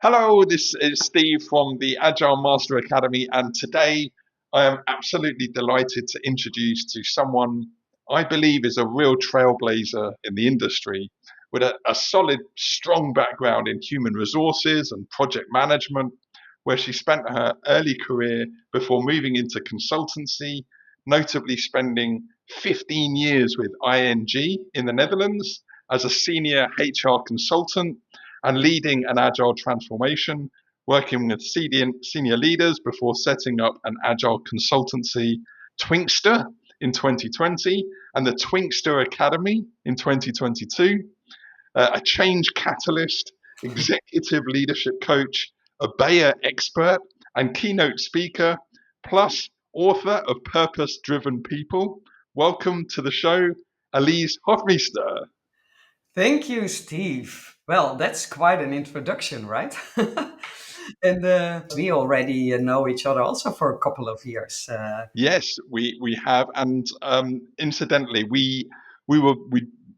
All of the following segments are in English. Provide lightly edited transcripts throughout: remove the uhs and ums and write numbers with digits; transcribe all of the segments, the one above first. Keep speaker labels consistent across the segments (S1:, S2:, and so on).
S1: Hello, this is Steve from the Agile Mastery Academy, and today I am absolutely delighted to introduce to someone I believe is a real trailblazer in the industry with a solid, strong background in human resources and project management, where she spent her early career before moving into consultancy, notably spending 15 years with ING in the Netherlands as a senior HR consultant and leading an agile transformation, working with senior leaders before setting up an agile consultancy, Twinxter, in 2020, and the Twinxter Academy in 2022, a change catalyst, executive leadership coach, Obeya expert, and keynote speaker, plus author of Purpose Driven People. Welcome to the show, Alize Hofmeester.
S2: Thank you, Steve. Well, that's quite an introduction, right? And we already know each other also for a couple of years.
S1: Yes, we have, and incidentally, we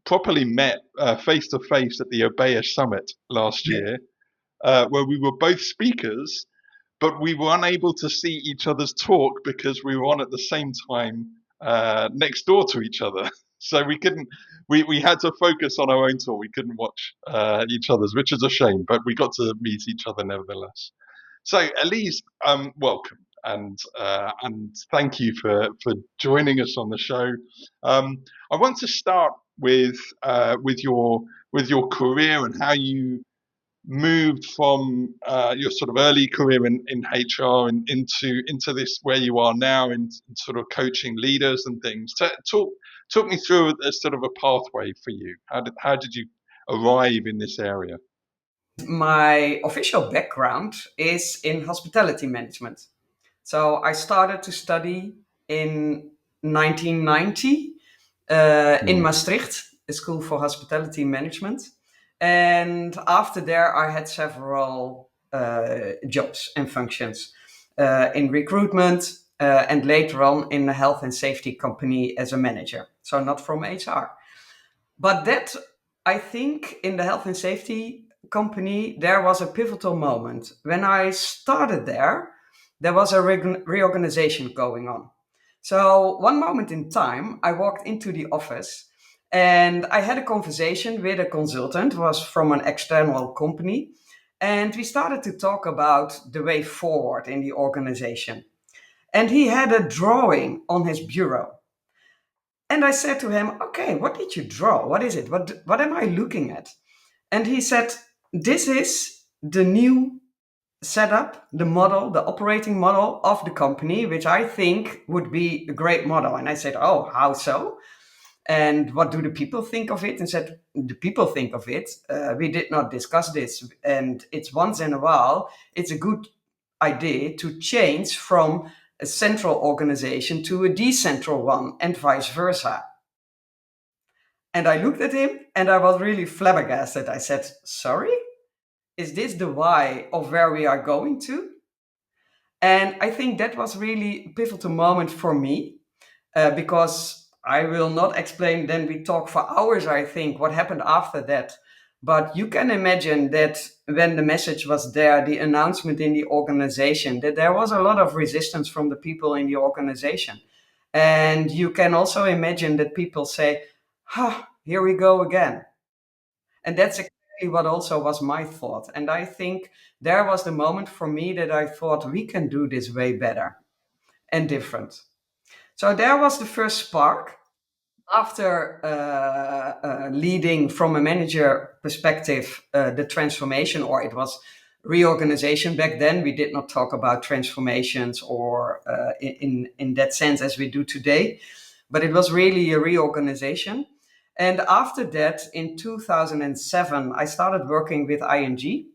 S1: properly met face to face at the Obeya Summit last
S2: Yeah.
S1: year, where we were both speakers, but we were unable to see each other's talk because we were on at the same time next door to each other. So we couldn't. We had to focus on our own talk. We couldn't watch each other's, which is a shame. But we got to meet each other nevertheless. So, Elise, welcome and thank you for joining us on the show. I want to start with with your career and how you moved from your sort of early career in HR and into this where you are now in sort of coaching leaders and things. Talk me through a sort of a pathway for you. How did you arrive in this area?
S2: My official background is in hospitality management. So I started to study in 1990 in
S1: Hmm.
S2: Maastricht, a school for hospitality management. And after there, I had several jobs and functions in recruitment and later on in a health and safety company as a manager. So not from HR. But that, I think, in the health and safety company, there was a pivotal moment. When I started there was a reorganization going on. So, one moment in time, I walked into the office and I had a conversation with a consultant, who was from an external company, and we started to talk about the way forward in the organization. And he had a drawing on his bureau. And I said to him, "Okay, what did you draw? What is it? What am I looking at?" And he said, "This is the new setup, the model, the operating model of the company, which I think would be a great model." And I said, "Oh, how so? And what do the people think of it?" And said, "The people think of it. We did not discuss this. And it's once in a while, it's a good idea to change from a central organization to a decentral one and vice versa." And I looked at him and I was really flabbergasted. I said, "Sorry? Is this the why of where we are going to?" And I think that was really a pivotal moment for me because I will not explain, then we talk for hours, I think, what happened after that. But you can imagine that when the message was there, the announcement in the organization, that there was a lot of resistance from the people in the organization. And you can also imagine that people say, here we go again. And that's exactly what also was my thought. And I think there was the moment for me that I thought we can do this way better and different. So there was the first spark. After leading from a manager perspective the transformation, or it was reorganization back then. We did not talk about transformations or in that sense as we do today, but it was really a reorganization. And after that, in 2007, I started working with ING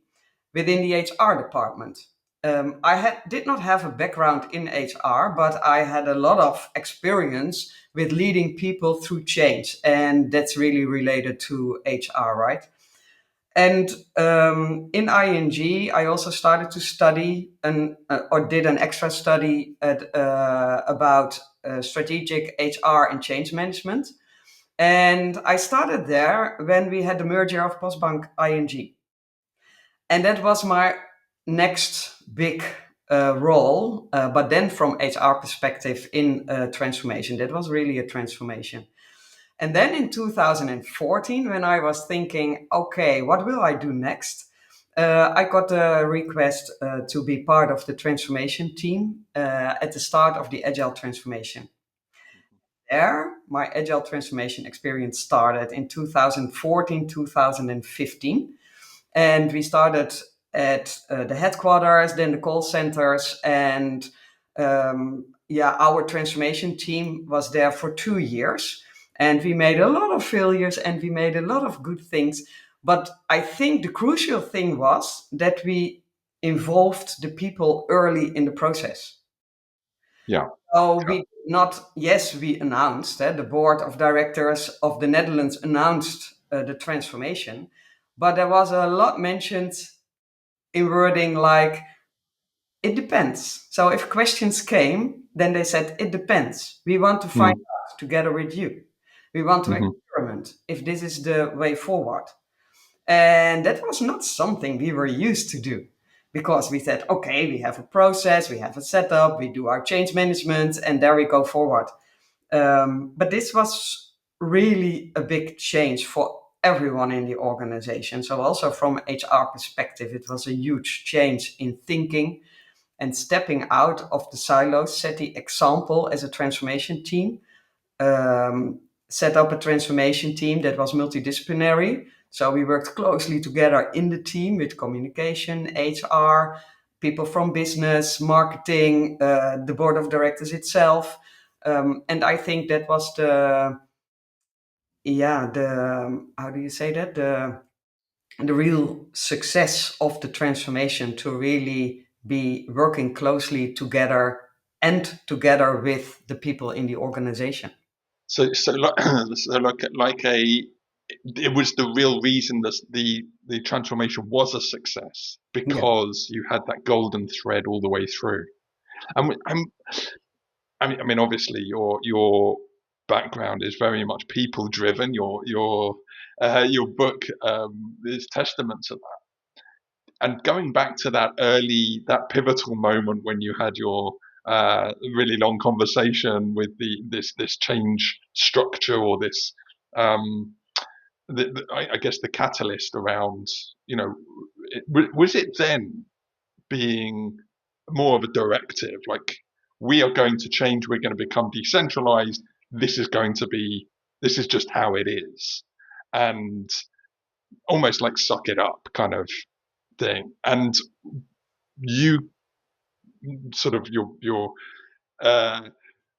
S2: within the HR department. Did not have a background in HR, but I had a lot of experience with leading people through change, and that's really related to HR, right? And in ING, I also started to study or did an extra study about strategic HR and change management. And I started there when we had the merger of Postbank ING. And that was my next big role, but then from HR perspective in transformation. That was really a transformation. And then in 2014, when I was thinking, okay, what will I do next? I got a request to be part of the transformation team at the start of the Agile transformation. There, my Agile transformation experience started in 2014, 2015. And we started at the headquarters, then the call centers, and our transformation team was there for 2 years. And we made a lot of failures and we made a lot of good things. But I think the crucial thing was that we involved the people early in the process.
S1: Yeah.
S2: So
S1: Yeah.
S2: we not, yes, we announced, the board of directors of the Netherlands announced the transformation, but there was a lot mentioned in wording like, it depends. So if questions came, then they said, it depends. We want to find
S1: Mm.
S2: out together with you. We want to
S1: Hmm.
S2: experiment if this is the way forward. And that was not something we were used to do because we said, okay, we have a process, we have a setup, we do our change management, and there we go forward. But this was really a big change for everyone in the organization. So also from HR perspective, it was a huge change in thinking and stepping out of the silos, set the example as a transformation team, um, set up a transformation team that was multidisciplinary. So we worked closely together in the team with communication, HR, people from business, marketing, the board of directors itself. And I think that was the how do you say that? The real success of the transformation to really be working closely together and together with the people in the organization.
S1: So like, so like a, it was the real reason that the transformation was a success
S2: Yeah,
S1: because you had that golden thread all the way through. And I mean, obviously, your background is very much people driven. Your book is testament to that. And going back to that pivotal moment when you had your really long conversation with this change structure or this um, I guess the catalyst around, was it then being more of a directive, like we are going to change, we're going to become decentralized, this is going to be, this is just how it is, and almost like suck it up kind of thing. And you sort of your uh,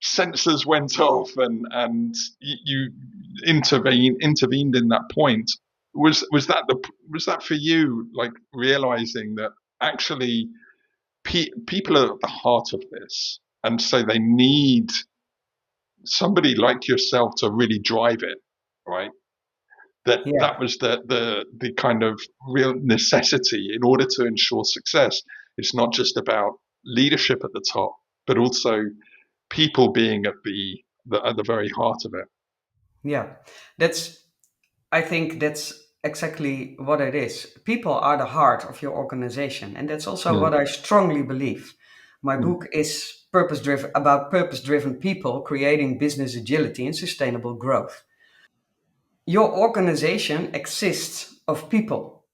S1: sensors went off and you intervened in that point. Was that for you, like realizing that actually people are at the heart of this, and so they need somebody like yourself to really drive it, right? That
S2: yeah.
S1: was the kind of real necessity in order to ensure success. It's not just about leadership at the top, but also people being at the very heart of it.
S2: Yeah, that's, I think that's exactly what it is. People are the heart of your organization, and that's also
S1: Mm,
S2: what I strongly believe. My
S1: mm,
S2: book is purpose driven, about purpose driven people creating business agility and sustainable growth. Your organization exists of people.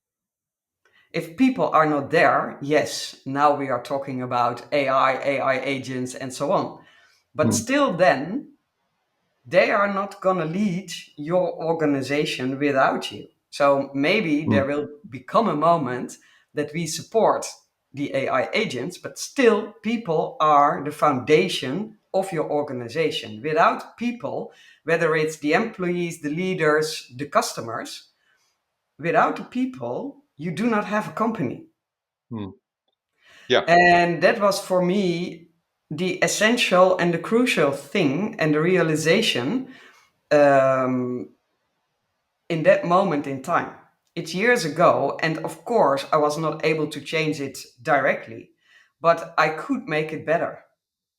S2: If people are not there, yes, now we are talking about AI agents, and so on. But
S1: mm,
S2: still, then they are not going to lead your organization without you. So maybe there
S1: mm,
S2: will become a moment that we support the AI agents, but still, people are the foundation of your organization. Without people, whether it's the employees, the leaders, the customers, without the people, you do not have a company.
S1: mm. Yeah.
S2: And that was for me the essential and the crucial thing and the realization um, in that moment in time. It's years ago, and of course, I was not able to change it directly, but I could make it better.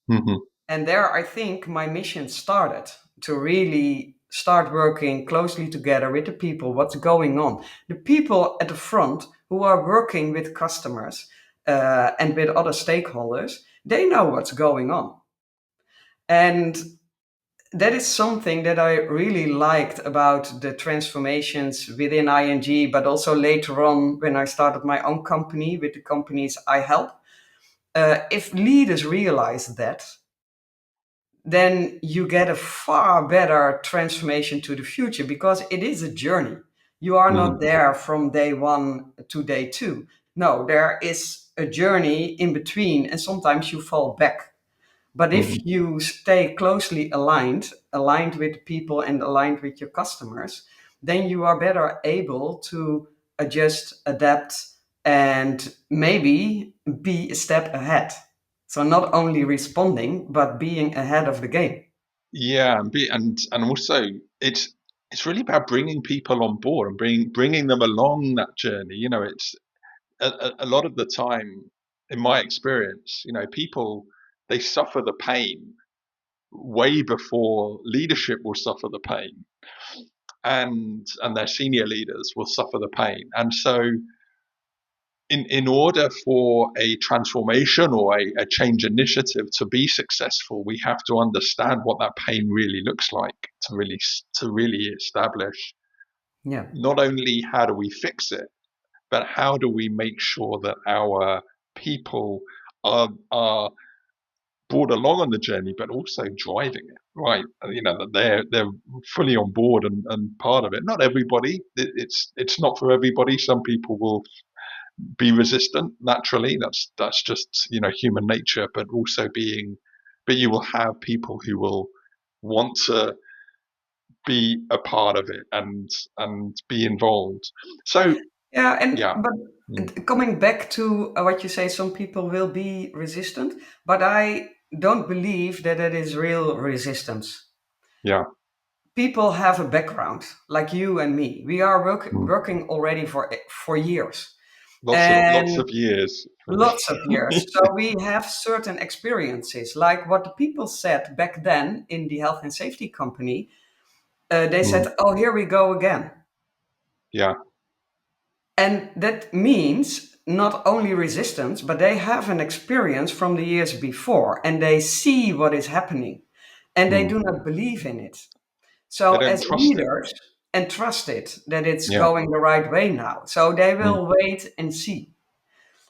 S1: Hmm.
S2: And there, I think my mission started to really start working closely together with the people, what's going on. The people at the front who are working with customers and with other stakeholders, they know what's going on. And that is something that I really liked about the transformations within ING, but also later on when I started my own company with the companies I help. If leaders realize that, then you get a far better transformation to the future, because it is a journey. You are not there from day one to day two. No, there is a journey in between, and sometimes you fall back. But if you stay closely aligned with people and aligned with your customers, then you are better able to adjust, adapt, and maybe be a step ahead. So not only responding, but being ahead of the game.
S1: Yeah, and also it's really about bringing people on board and bringing them along that journey. You know, it's a lot of the time, in my experience, you know, people, they suffer the pain way before leadership will suffer the pain, and their senior leaders will suffer the pain. And so in order for a transformation or a change initiative to be successful, we have to understand what that pain really looks like to really establish
S2: Yeah.
S1: not only how do we fix it, but how do we make sure that our people are brought along on the journey, but also driving it, right? You know, that they're fully on board and part of it. Not everybody. It's not for everybody. Some people will be resistant naturally. That's just, you know, human nature. But you will have people who will want to be a part of it and be involved. So
S2: Yeah, and
S1: yeah. Mm.
S2: but coming back to what you say, some people will be resistant, but I don't believe that it is real resistance.
S1: Yeah.
S2: People have a background like you and me. We are
S1: Mm.
S2: working already for years,
S1: Lots
S2: and
S1: of years for me.
S2: lots of years. So we have certain experiences, like what the people said back then in the health and safety company. They said,
S1: Mm.
S2: "Oh, here we go again."
S1: Yeah.
S2: And that means not only resistance, but they have an experience from the years before and they see what is happening and they
S1: Mm.
S2: do not believe in it.
S1: They
S2: So,
S1: don't
S2: as
S1: trust it.
S2: leaders, and trust it that it's
S1: Yeah.
S2: going the right way now. So, they
S1: Mm.
S2: will wait and see.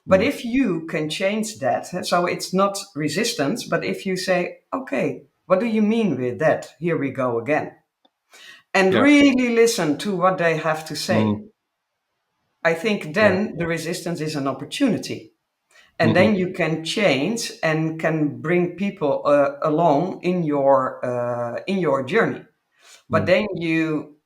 S2: But
S1: Mm.
S2: if you can change that, so it's not resistance, but if you say, okay, what do you mean with that? Here we go again. And
S1: Yeah.
S2: really listen to what they have to say.
S1: Mm.
S2: I think
S1: Yeah.
S2: then the resistance is an opportunity. And
S1: Hmm.
S2: then you can change and can bring people along in your journey. But
S1: Mm.
S2: then you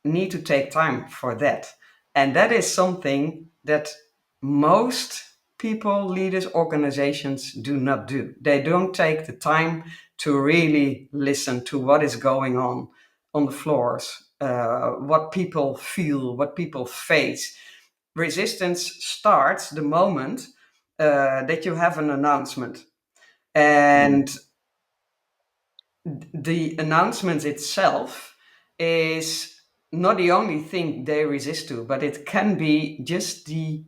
S2: need to take time for that. And that is something that most people, leaders, organizations do not do. They don't take the time to really listen to what is going on the floors, what people feel, what people face. Resistance starts the moment that you have an announcement.
S1: Mm.
S2: And the announcement itself is not the only thing they resist to, but it can be just the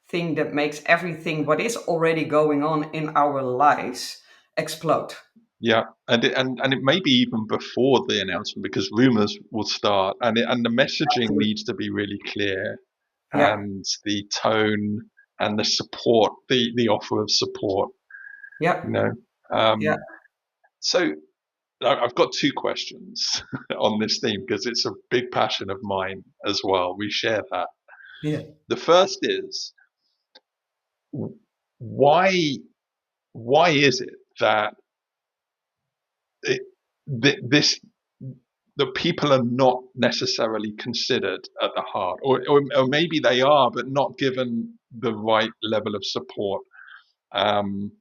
S2: thing that makes everything what is already going on in our lives explode.
S1: Yeah, and it may be even before the announcement because rumors will start, and the messaging
S2: Absolutely.
S1: needs to be really clear,
S2: Yeah,
S1: and the tone and the support, the offer of support.
S2: yeah,
S1: You know,
S2: yeah,
S1: so I've got two questions on this theme because it's a big passion of mine as well. We share that.
S2: yeah.
S1: The first is why why is it that it, this the people are not necessarily considered at the heart, or maybe they are, but not given the right level of support, um,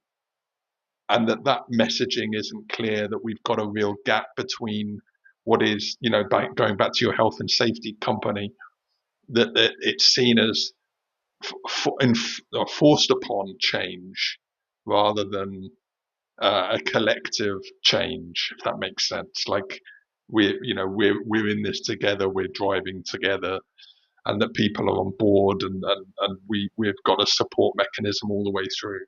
S1: and that messaging isn't clear. That we've got a real gap between what is, you know, going back to your health and safety company, that it's seen as forced upon change rather than a collective change, if that makes sense. Like we're in this together, we're driving together. and that people are on board, and we've got a support mechanism all the way through.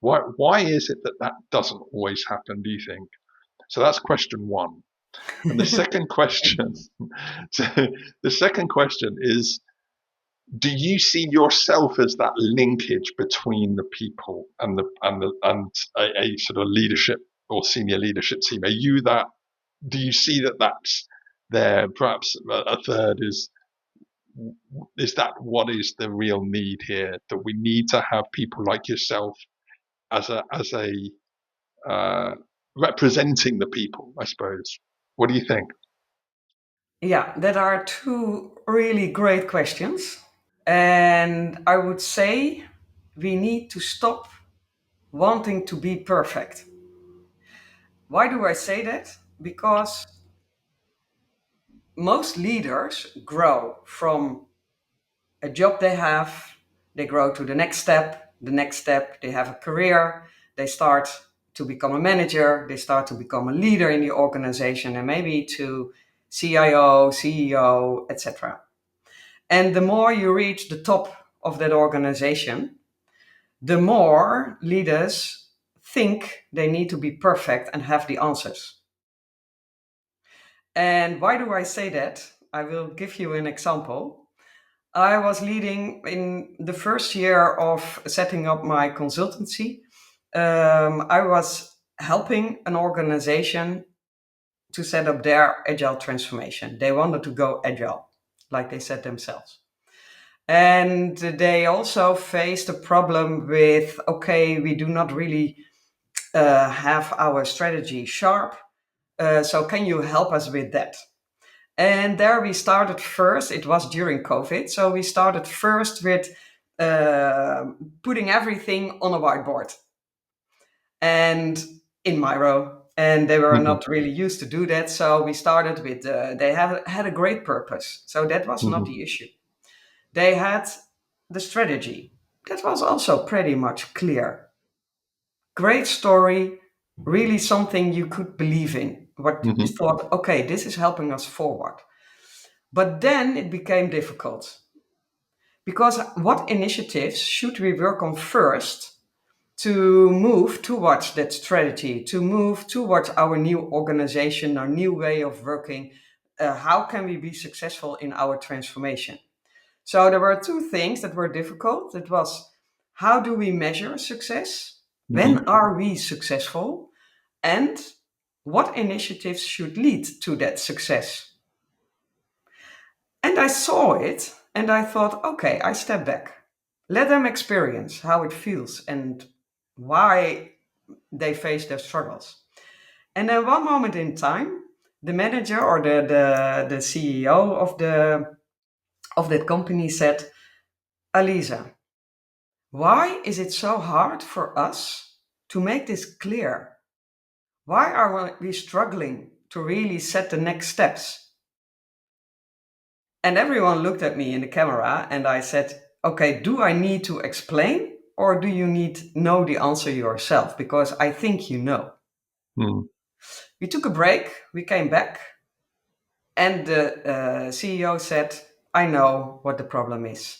S1: Why is it that that doesn't always happen, do you think? So that's question one. And the second question, so the second question is, do you see yourself as that linkage between the people and a sort of leadership or senior leadership team? Are you that? Do you see that that's there? Perhaps a third is that what is the real need here? That we need to have people like yourself as a representing the people, I suppose. What do you think?
S2: Yeah, that are two really great questions. And I would say we need to stop wanting to be perfect. Why do I say that? Because most leaders grow from a job they grow to the next step, they have a career, they start to become a manager, they start to become a leader in the organization, and maybe to CIO, CEO, etc. And the more you reach the top of that organization, the more leaders think they need to be perfect and have the answers. And why do I say that? I will give you an example. I was leading in the first year of setting up my consultancy. I was helping an organization to set up their agile transformation. They wanted to go agile, like they said themselves. And they also faced a problem with, okay, we do not really have our strategy sharp. So can you help us with that? And there we started first. It was during COVID. So we started first with putting everything on a whiteboard and in Miro. And they were
S1: Mm-hmm.
S2: not really used to do that. So we started with, they had a great purpose. So that was not
S1: Mm-hmm.
S2: the issue. They had the strategy. That was also pretty much clear. Great story, really something you could believe in. What you
S1: Mm-hmm.
S2: thought, okay, this is helping us forward. But then it became difficult because what initiatives should we work on first to move towards that strategy, to move towards our new organization, our new way of working? How can we be successful in our transformation? So there were two things that were difficult. It was, how do we measure success? When
S1: Mm-hmm.
S2: are we successful? And what initiatives should lead to that success? And I saw it and I thought, okay, I step back. Let them experience how it feels and why they face their struggles. And then one moment in time, the manager or the CEO of that company said, Alize, why is it so hard for us to make this clear? Why are we struggling to really set the next steps? And everyone looked at me in the camera and I said, okay, do I need to explain or do you need know the answer yourself? Because I think you know.
S1: Mm-hmm.
S2: We took a break, we came back, and the CEO said, I know what the problem is.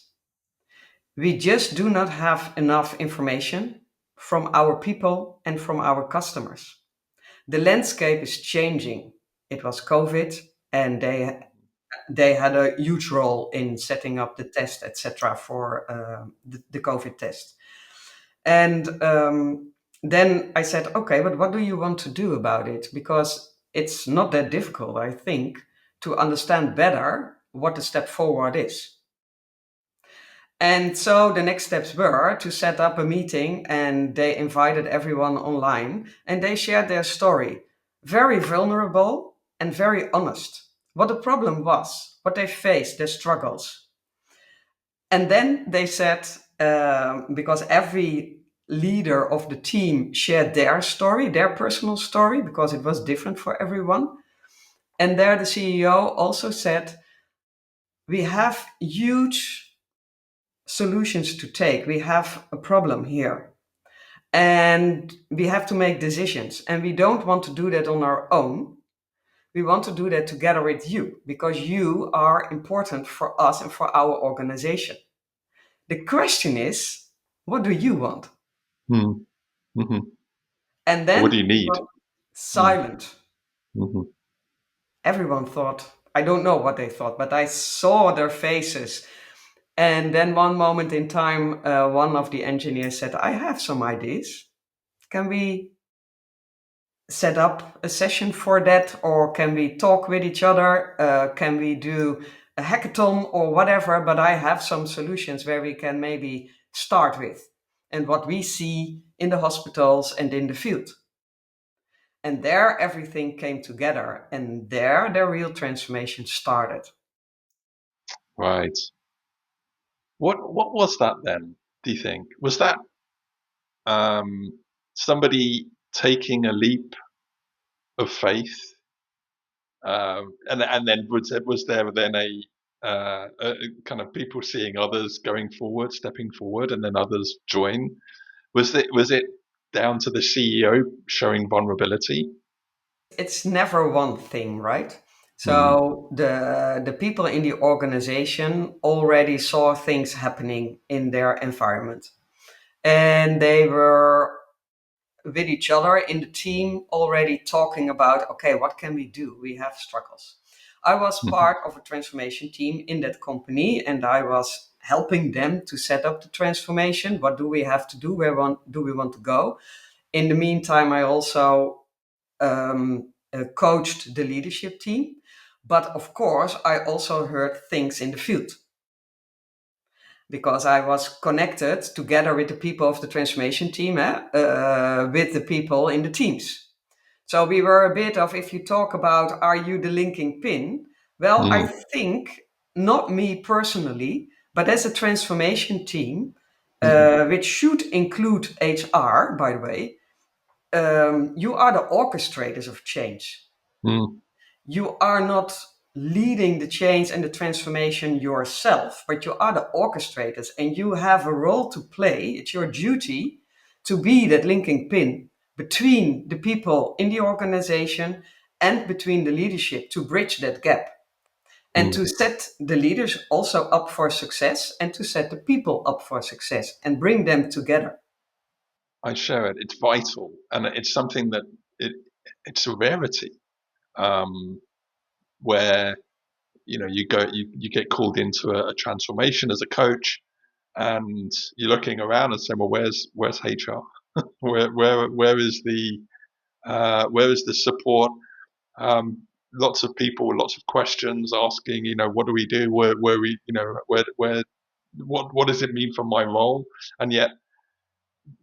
S2: We just do not have enough information from our people and from our customers. The landscape is changing. It was COVID, and they had a huge role in setting up the test, etc., for the COVID test. And then I said, okay, but what do you want to do about it? Because it's not that difficult, I think, to understand better what the step forward is. And so the next steps were to set up a meeting and they invited everyone online and they shared their story. Very vulnerable and very honest. What the problem was, what they faced, their struggles. And then they said, because every leader of the team shared their story, their personal story, because it was different for everyone. And there the CEO also said, we have huge solutions to take. We have a problem here. And we have to make decisions. And we don't want to do that on our own. We want to do that together with you because you are important for us and for our organization. The question is, what do you want?
S1: Mm. Hmm.
S2: And
S1: What do
S2: then
S1: you
S2: we
S1: need?
S2: were
S1: Mm.
S2: silent.
S1: Hmm.
S2: Everyone thought, I don't know what they thought, but I saw their faces. And then one moment in time, one of the engineers said, I have some ideas. Can we set up a session for that? Or can we talk with each other? Can we do a hackathon or whatever? But I have some solutions where we can maybe start with and what we see in the hospitals and in the field. And there everything came together, and there the real transformation started.
S1: Right. What was that then? Do you think was that um, somebody taking a leap of faith, and then was there then a kind of people seeing others going forward, stepping forward, and then others join? Was it down to the CEO showing vulnerability?
S2: It's never one thing, right?
S1: Mm.
S2: So the people in the organization already saw things happening in their environment, and they were with each other in the team already talking about, okay, what can we do? We have struggles. I was
S1: Mhm.
S2: part of a transformation team in that company, and I was helping them to set up the transformation. What do we have to do? Do we want to go? In the meantime, I also coached the leadership team. But of course, I also heard things in the field because I was connected together with the people of the transformation team, with the people in the teams. So we were a bit of, if you talk about, are you the linking pin? Well, I
S1: Mm.
S2: think not me personally, but as a transformation team,
S1: Mhm.
S2: which should include HR, by the way, you are the orchestrators of change.
S1: Mm.
S2: You are not leading the change and the transformation yourself, but you are the orchestrators and you have a role to play. It's your duty to be that linking pin between the people in the organization and between the leadership to bridge that gap and
S1: Mm.
S2: to set the leaders also up for success and to set the people up for success and bring them together.
S1: I share it. It's vital, and it's something that it it's a rarity, um, where you get called into a transformation as a coach, and you're looking around and saying, well, where's HR? Where is the support? Lots of people, lots of questions asking, what do we do? Where we, what does it mean for my role? And yet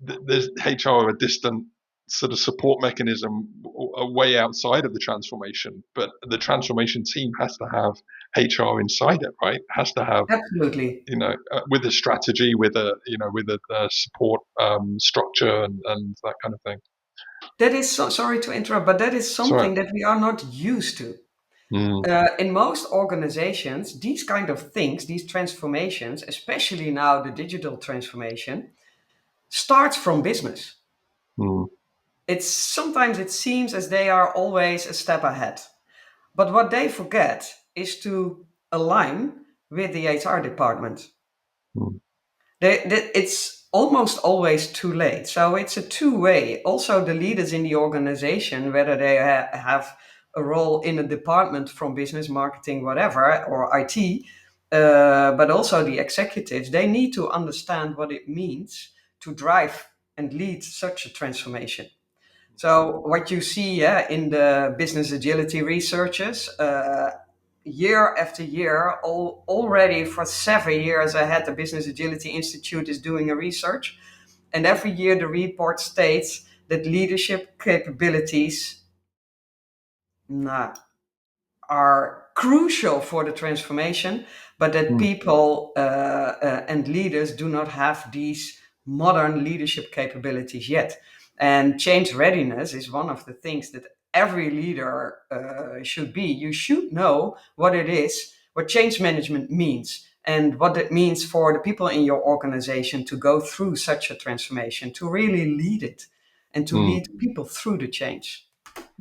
S1: there's HR a distant sort of support mechanism way outside of the transformation, but the transformation team has to have HR inside it, right? Has to have,
S2: Absolutely.
S1: with a strategy, with a support structure and that kind of thing.
S2: That is so, sorry to interrupt, but that is
S1: So,
S2: something that we are not used to.
S1: mm,
S2: In most organizations, these kind of things, these transformations, especially now the digital transformation, starts from business.
S1: mm,
S2: It's sometimes it seems as they are always a step ahead. But what they forget is to align with the HR department.
S1: mm,
S2: It's almost always too late. So it's a two-way. Also, the leaders in the organization, whether they have a role in a department from business, marketing, whatever, or IT, but also the executives, they need to understand what it means to drive and lead such a transformation. So what you see, yeah, in the business agility researchers, year after year, already for 7 years ahead, the Business Agility Institute is doing a research, and every year the report states that leadership capabilities, nah, are crucial for the transformation, but that
S1: mm,
S2: people and leaders do not have these modern leadership capabilities yet. And change readiness is one of the things that every leader should be. You should know what it is, what change management means, and what it means for the people in your organization to go through such a transformation, to really lead it, and to
S1: mm.
S2: lead people through the change.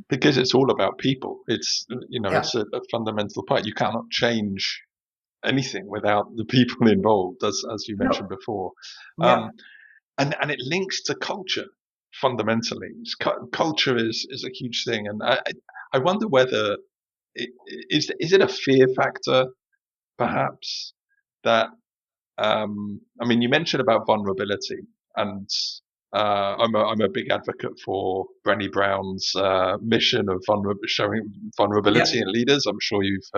S1: because it's all about people. It's
S2: Yeah.
S1: it's a fundamental part. You cannot change anything without the people involved, as you mentioned
S2: No.
S1: before.
S2: Yeah.
S1: Um, and it links to culture fundamentally. Culture is a huge thing, and I wonder whether is it a fear factor perhaps that I mean, you mentioned about vulnerability, and I'm a big advocate for Brené Brown's mission of showing
S2: Yeah.
S1: vulnerability in leaders. I'm sure you've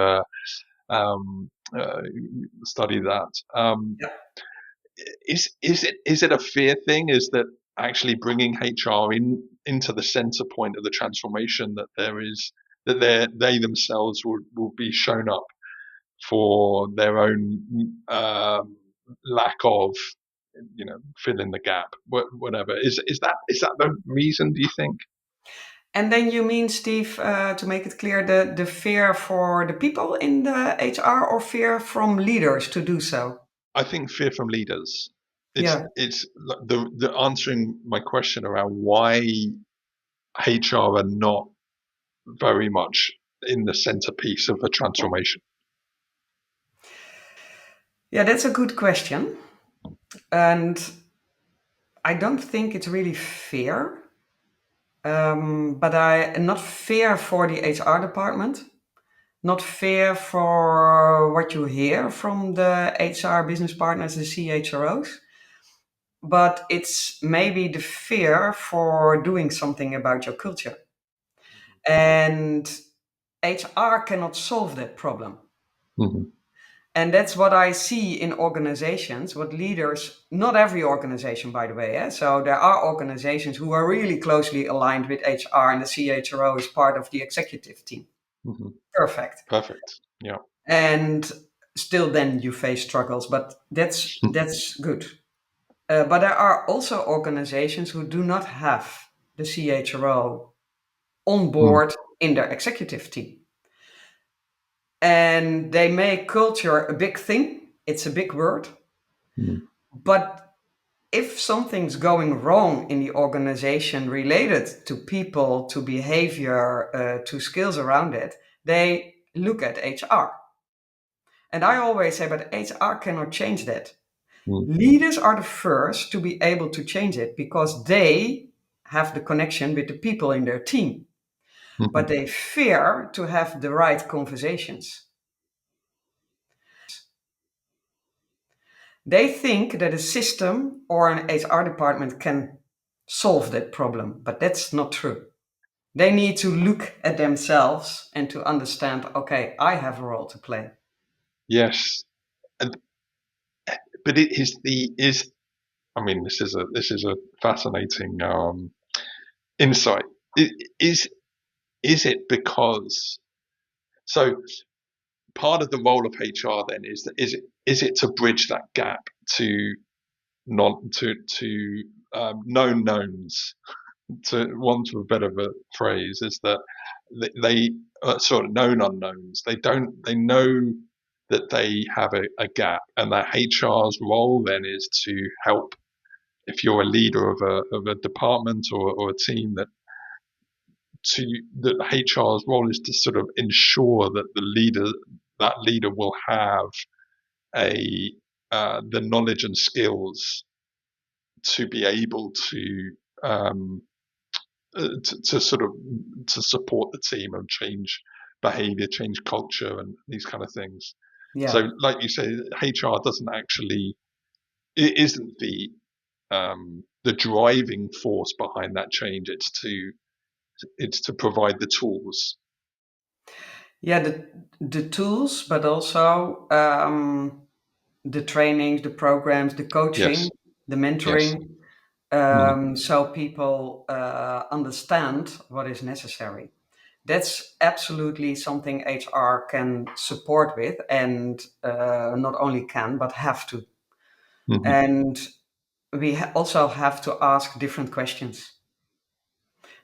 S1: um, uh, studied that.
S2: Yeah.
S1: Is it a fear thing? Is that actually bringing HR into the center point of the transformation, that there is that they themselves will be shown up for their own lack of, fill in the gap, whatever. Is that the reason? Do you think?
S2: And then you mean, Steve, to make it clear, the fear for the people in the HR or fear from leaders to do so?
S1: I think fear from leaders.
S2: Yeah.
S1: It's the answering my question around why HR are not very much in the centerpiece of the transformation.
S2: Yeah, that's a good question. And I don't think it's really fear, but I not fear for the HR department, not fear for what you hear from the HR business partners, the CHROs, but it's maybe the fear for doing something about your culture. And HR cannot solve that problem.
S1: Mm-hmm.
S2: And that's what I see in organizations, what leaders, not every organization, by the way. So there are organizations who are really closely aligned with HR, and the CHRO is part of the executive team.
S1: Mm-hmm.
S2: Perfect.
S1: Perfect. Yeah.
S2: And still then you face struggles, but that's good. But there are also organizations who do not have the CHRO on
S1: Mm.
S2: board in their executive team. And they make culture a big thing. It's a big word.
S1: Mm.
S2: But if something's going wrong in the organization related to people, to behavior, to skills around it, they look at HR. And I always say, but HR cannot change that.
S1: Mm.
S2: Leaders are the first to be able to change it because they have the connection with the people in their team,
S1: Mm-hmm.
S2: but they fear to have the right conversations. They think that a system or an HR department can solve that problem, but that's not true. They need to look at themselves and to understand, okay, I have a role to play.
S1: Yes, and but it is. I mean, this is a fascinating insight. I- Is is it because so part of the role of HR then is it to bridge that gap to non to known knowns, to want of a better of a phrase, is that they sort of known unknowns. They know that they have a gap, and that HR's role then is to help. If you're a leader of a department or a team, to that HR's role is to sort of ensure that that leader will have a the knowledge and skills to be able um, to sort of to support the team and change behavior, change culture, and these kind of things.
S2: Yeah.
S1: So, like you say, HR doesn't actually, it isn't the driving force behind that change. It's to provide the tools.
S2: Yeah, the tools, but also the trainings, the programs, the coaching,
S1: Yes,
S2: the
S1: yes.
S2: mentoring,
S1: Mm,
S2: so people understand what is necessary. That's absolutely something HR can support with, and not only can, but have to.
S1: mhm,
S2: And we also have to ask different questions.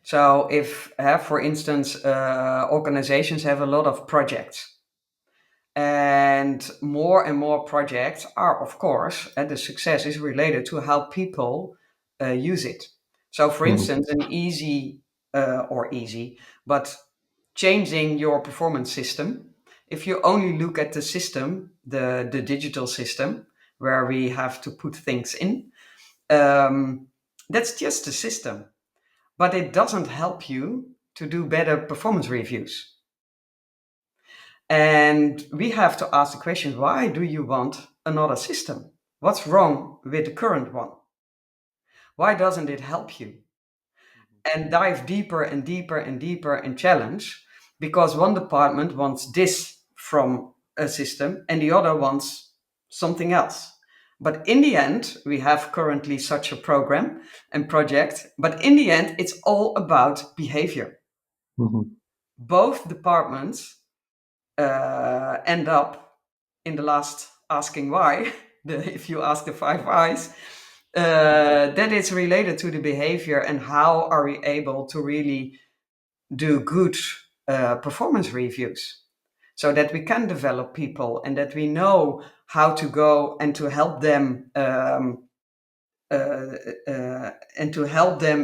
S2: So, if, for instance, organizations have a lot of projects, and more projects are, of course, and the success is related to how people use it. So, for
S1: mm,
S2: instance, an easy or easy, but changing your performance system. If you only look at the system, the digital system, where we have to put things in, that's just a system, but it doesn't help you to do better performance reviews. And we have to ask the question, why do you want another system? What's wrong with the current one? Why doesn't it help you? And dive deeper and deeper and deeper and challenge, because one department wants this from a system and the other wants something else. But in the end, we have currently such a program and project, but in the end, it's all about behavior.
S1: Mm-hmm.
S2: Both departments end up in the last asking why. If you ask the 5 whys, that is related to the behavior and how are we able to really do good performance reviews, so that we can develop people and that we know how to go and to help them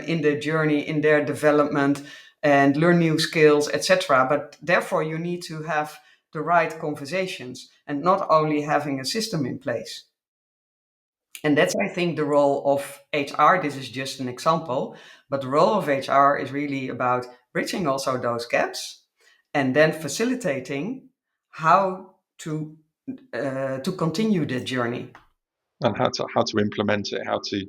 S2: in their journey, in their development, and learn new skills, etc. But therefore, you need to have the right conversations and not only having a system in place. And that's, I think, the role of HR. This is just an example, but the role of HR is really about bridging also those gaps and then facilitating how to continue the journey.
S1: And how to implement it, how to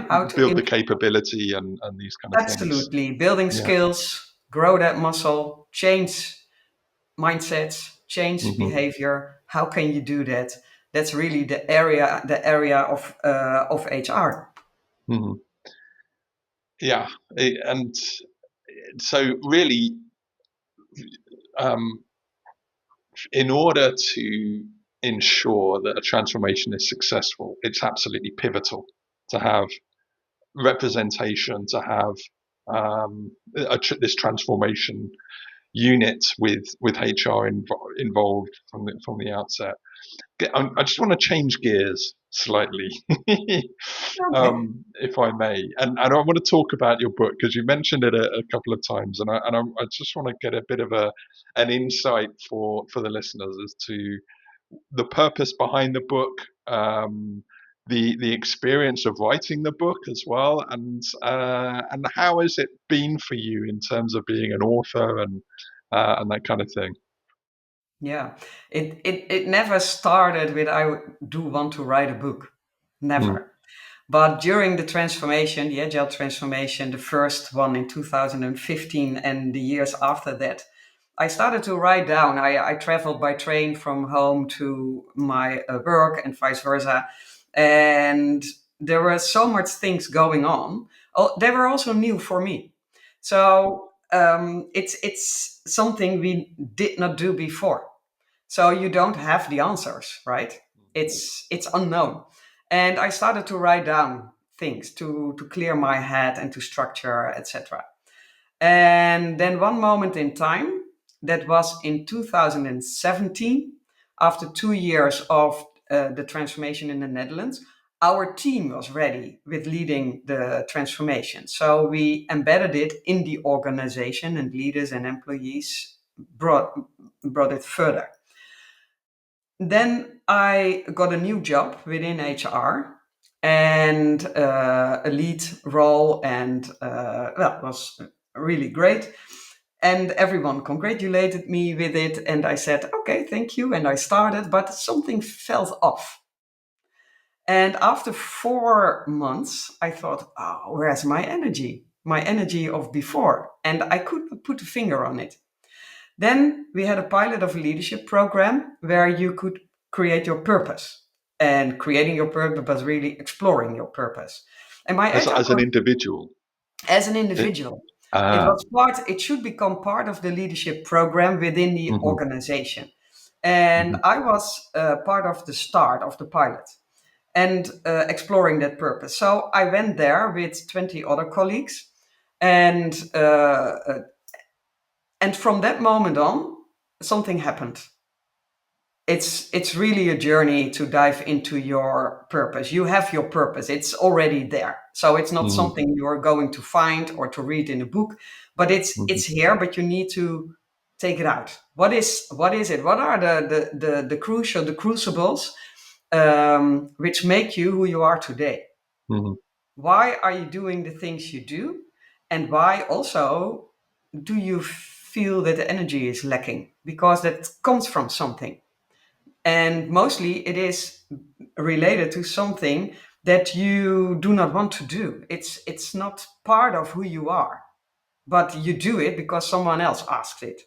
S2: How to
S1: build the capability and these kind of things.
S2: absolutely building skills, grow that muscle, change mindsets, change behavior. How can you do that? That's really the area of HR.
S1: Mm-hmm. Yeah, and so really, in order to ensure that a transformation is successful, it's absolutely pivotal to have representation, to have this transformation unit with HR involved from the outset. I just want to change gears slightly,
S2: Okay.
S1: if I may, and I want to talk about your book because you mentioned it a couple of times, and I just want to get a bit of an insight for the listeners as to the purpose behind the book, the experience of writing the book as well, and how has it been for you in terms of being an author and that kind of thing.
S2: Yeah, it never started with I do want to write a book,
S1: Mm.
S2: never. But during the transformation, the agile transformation, the first one in 2015 and the years after that, I started to write down. I traveled by train from home to my work and vice versa. And there were so much things going on. Oh, they were also new for me. So it's something we did not do before. So you don't have the answers, right? It's unknown. And I started to write down things to clear my head and to structure, etc. And then one moment in time, that was in 2017, after 2 years of the transformation in the Netherlands, our team was ready with leading the transformation. So we embedded it in the organization, and leaders and employees brought it further. Then I got a new job within HR and a lead role, and it was really great. And everyone congratulated me with it, and I said, okay, thank you. And I started, but something felt off. And after 4 months, I thought, oh, where's my energy? My energy of before. And I couldn't put a finger on it. Then we had a pilot of a leadership program where you could create your purpose. And creating your purpose was really exploring your purpose. And my
S1: As an individual.
S2: as an individual. It should become part of the leadership program within the organization. And I was part of the start of the pilot and exploring that purpose. So I went there with 20 other colleagues, and from that moment on, something happened. it's really a journey to dive into your purpose. You have your purpose. It's already there. So it's not
S1: Mm-hmm.
S2: something you are going to find or to read in a book, but
S1: Mm-hmm.
S2: it's here, but you need to take it out. What is it? What are the crucibles which make you who you are today?
S1: Mm-hmm.
S2: Why are you doing the things you do? And why also do you feel that the energy is lacking? Because that comes from something. And mostly it is related to something that you do not want to do. It's not part of who you are, but you do it because someone else asked it.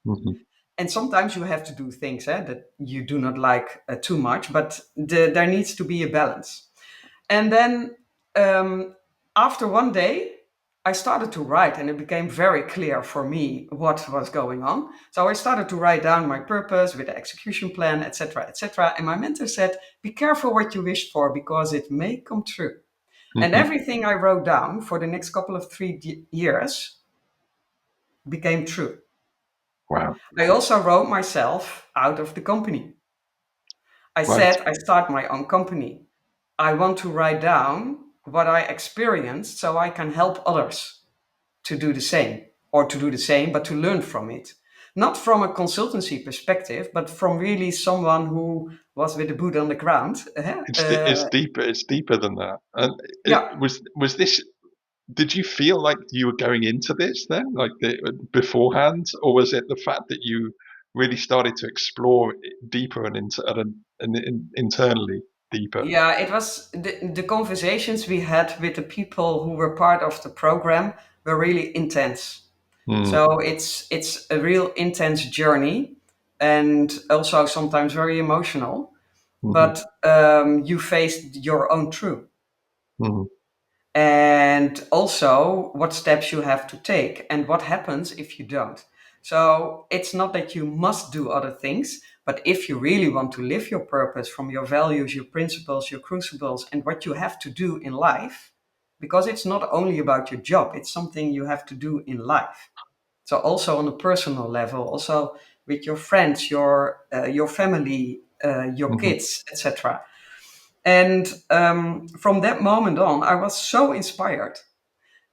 S1: Mm-hmm.
S2: And sometimes you have to do things that you do not like too much, but there needs to be a balance. And then um, after one day, I started to write, and it became very clear for me what was going on. So I started to write down my purpose with the execution plan, etc., etc. And my mentor said, "Be careful what you wish for because it may come true." And
S1: Mm-hmm.
S2: everything I wrote down for the next couple of 3 years became true.
S1: Wow.
S2: I also wrote myself out of the company. I
S1: Right.
S2: said, I start my own company. I want to write down what I experienced so I can help others to do the same, or to do the same, but to learn from it. Not from a consultancy perspective, but from really someone who was with the boot on the ground.
S1: It's deeper. It's deeper than that. And
S2: Yeah,
S1: was this? Did you feel like you were going into this then, like beforehand, or was it the fact that you really started to explore it deeper and internally deeper?
S2: yeah, it was the conversations we had with the people who were part of the program were really intense.
S1: Mm,
S2: So it's a real intense journey, and also sometimes very emotional.
S1: mm-hmm,
S2: But you faced your own truth,
S1: mm-hmm,
S2: and also what steps you have to take, and what happens if you don't. So it's not that you must do other things, but if you really want to live your purpose from your values, your principles, your crucibles, and what you have to do in life, because it's not only about your job, it's something you have to do in life. So also on a personal level, also with your friends, your family, your
S1: mm-hmm,
S2: kids, etc. And from that moment on, I was so inspired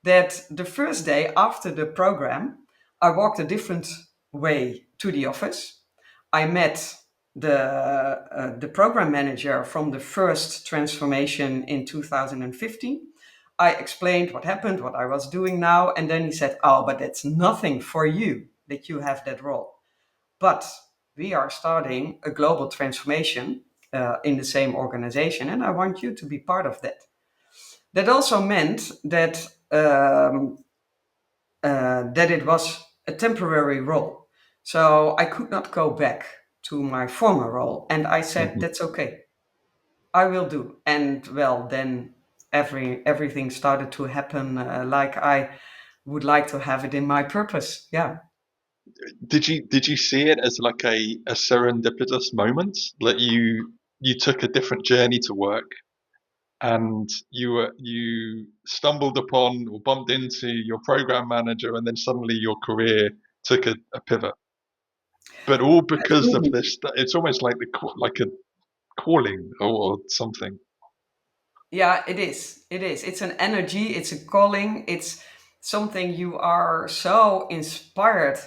S2: that the first day after the program, I walked a different way to the office. I met the program manager from the first transformation in 2015. I explained what happened, what I was doing now, and then he said, "Oh, but that's nothing for you that you have that role. But we are starting a global transformation in the same organization, and I want you to be part of that." That also meant that it was a temporary role. So I could not go back to my former role. And I said,
S1: mm-hmm.
S2: "That's okay. I will do." And well, then everything started to happen like I would like to have it in my purpose. Yeah.
S1: Did you see it as like a serendipitous moment that you took a different journey to work and you stumbled upon or bumped into your program manager and then suddenly your career took a pivot, but all because of
S2: Absolutely.
S1: this? It's almost like like a calling or something.
S2: Yeah, it is. It is. It's an energy, it's a calling, it's something you are so inspired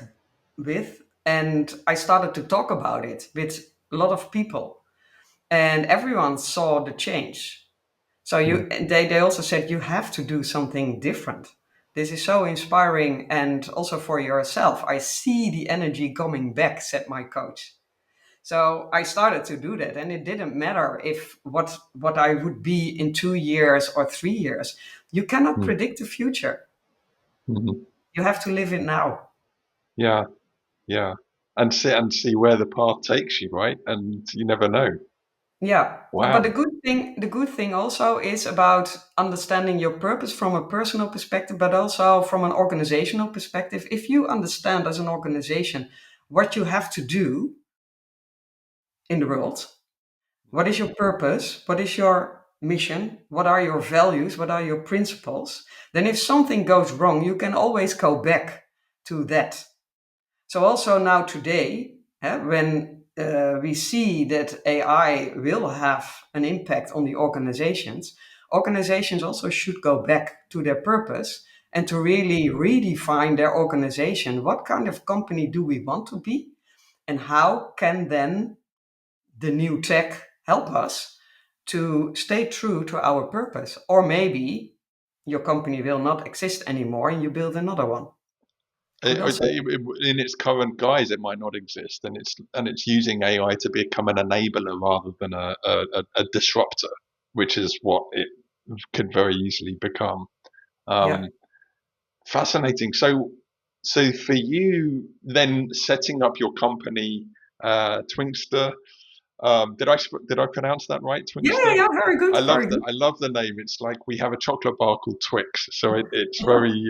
S2: with. And I started to talk about it with a lot of people, and everyone saw the change. So
S1: Mm,
S2: they also said you have to do something different. This is so inspiring, and also for yourself. I see the energy coming back, said my coach. So I started to do that, and it didn't matter if what I would be in 2 years or 3 years. You cannot
S1: mm,
S2: predict the future.
S1: mhm.
S2: You have to live it now.
S1: Yeah, yeah, and see where the path takes you, right? And you never know.
S2: Yeah. But
S1: Wow.
S2: the good thing also is about understanding your purpose from a personal perspective, but also from an organizational perspective. If you understand as an organization what you have to do in the world, what is your purpose? What is your mission? What are your values? What are your principles? Then, if something goes wrong, you can always go back to that. So, also now today, when we see that AI will have an impact on the organizations, organizations also should go back to their purpose and to really redefine their organization. What kind of company do we want to be? And how can then the new tech help us to stay true to our purpose? Or maybe your company will not exist anymore and you build another one. Could also,
S1: In its current guise, it might not exist, and it's using AI to become an enabler rather than a disruptor, which is what it could very easily become.
S2: yeah.
S1: Fascinating. So for you, then setting up your company, Twinxter. Did I pronounce that right,
S2: Yeah, yeah,
S1: Twinxter?
S2: yeah, very good, very good.
S1: I love the name. It's like we have a chocolate bar called Twix, so it's very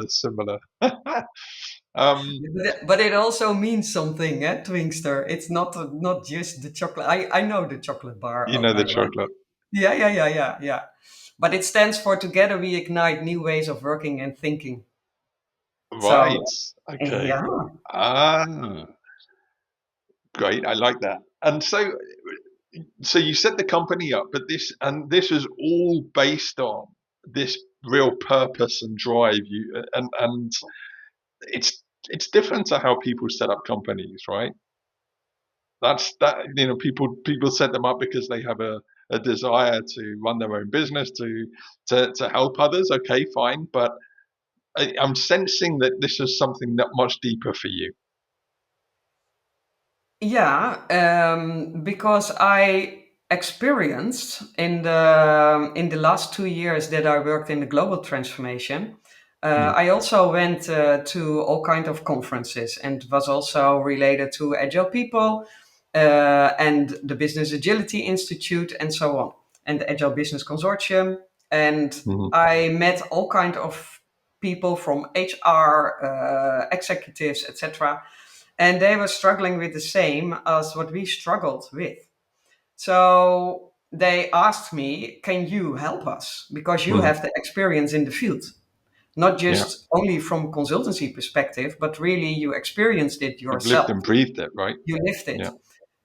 S1: similar. um,
S2: But it also means something, eh, Twinxter. It's not just the chocolate. I know the chocolate bar,
S1: you
S2: oh,
S1: know
S2: by
S1: the
S2: the way.
S1: chocolate,
S2: Yeah, yeah, yeah, yeah, yeah. But it stands for Together We Ignite New Ways of Working and Thinking. So,
S1: right? Okay.
S2: yeah.
S1: Ah, great. I like that. And so you set the company up, but this was all based on this real purpose and drive. And it's different to how people set up companies, right? People set them up because they have a desire to run their own business, to help others. Okay, fine, but I'm sensing that this is something that much deeper for you.
S2: Yeah, because I experienced in the last 2 years that I worked in the global transformation.
S1: Mm,
S2: I also went to all kind of conferences and was also related to Agile People and the Business Agility Institute and so on, and the Agile Business Consortium. And
S1: mm,
S2: I met all kind of people from HR, executives, etc., and they were struggling with the same as what we struggled with. So they asked me, can you help us? Because you
S1: mm.
S2: have the experience in the field, not
S1: Yeah,
S2: just only from consultancy perspective, but really you experienced it
S1: you've lived
S2: yourself.
S1: and breathed it, right?
S2: You lived it.
S1: Yeah. Mm,